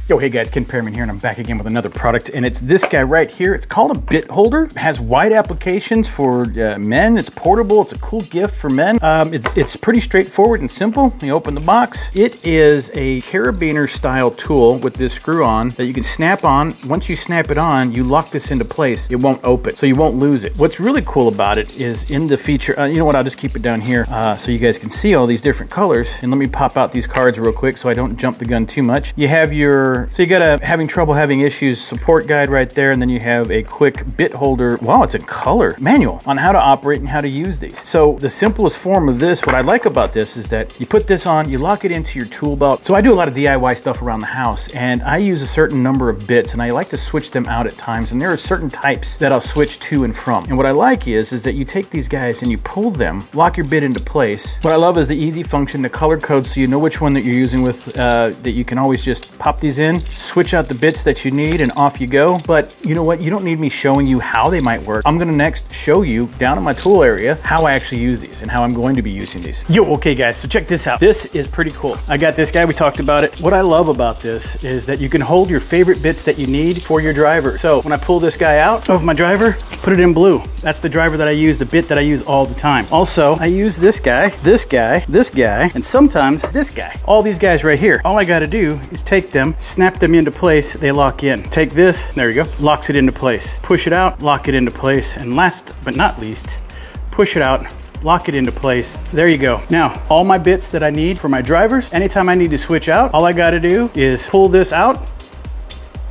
Yo, hey guys, Ken Perryman here, and I'm back again with another product, and it's this guy right here. It's called a bit holder. It has wide applications for men. It's portable. It's a cool gift for men. It's pretty straightforward and simple. You open the box. It is a carabiner style tool with this screw on that you can snap on. Once you snap it on, you lock this into place. It won't open, so you won't lose it. What's really cool about it is in the feature, you know what, I'll just keep it down here so you guys can see all these different colors. And let me pop out these cards real quick so I don't jump the gun too much. You have your, so you got a having trouble having issues support guide right there, and then you have a quick bit holder. Wow, it's a color manual on how to operate and how to use these. So the simplest form of this, what I like about this is that you put this on, you lock it into your tool belt. So I do a lot of DIY stuff around the house, and I use a certain number of bits, and I like to switch them out at times, and there are certain types that I'll switch to and from. And what I like is that you take these guys and you pull them, lock your bit into place. What I love is the easy function, the color code, so you know which one that you're using with, that you can always just pop these in, switch out the bits that you need, and off you go. But you know what? You don't need me showing you how they might work. I'm gonna next show you down in my tool area how I actually use these and how I'm going to be using these. Yo, okay guys, so check this out. This is pretty cool. I got this guy, we talked about it. What I love about this is that you can hold your favorite bits that you need for your driver. So when I pull this guy out of my driver, put it in blue. That's the driver that I use, the bit that I use all the time. Also, I use this guy, this guy, this guy, and sometimes this guy. All these guys right here. All I gotta do is take them, snap them into place, they lock in. Take this, there you go, locks it into place. Push it out, lock it into place, and last but not least, push it out, lock it into place. There you go. Now, all my bits that I need for my drivers, anytime I need to switch out, all I gotta do is pull this out,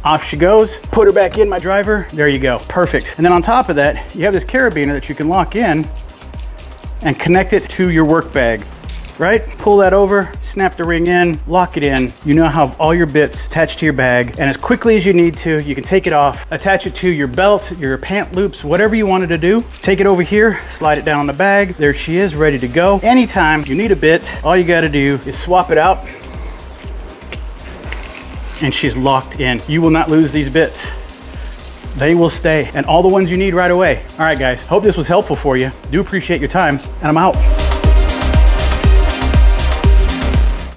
off she goes, put her back in my driver, there you go, perfect. And then on top of that, you have this carabiner that you can lock in and connect it to your work bag, right? Pull that over, snap the ring in, lock it in. You now have all your bits attached to your bag, and as quickly as you need to, you can take it off, attach it to your belt, your pant loops, whatever you wanted to do. Take it over here, slide it down on the bag. There she is, ready to go. Anytime you need a bit, all you gotta do is swap it out, and she's locked in. You will not lose these bits. They will stay, and all the ones you need right away. All right guys, hope this was helpful for you. Do appreciate your time, and I'm out.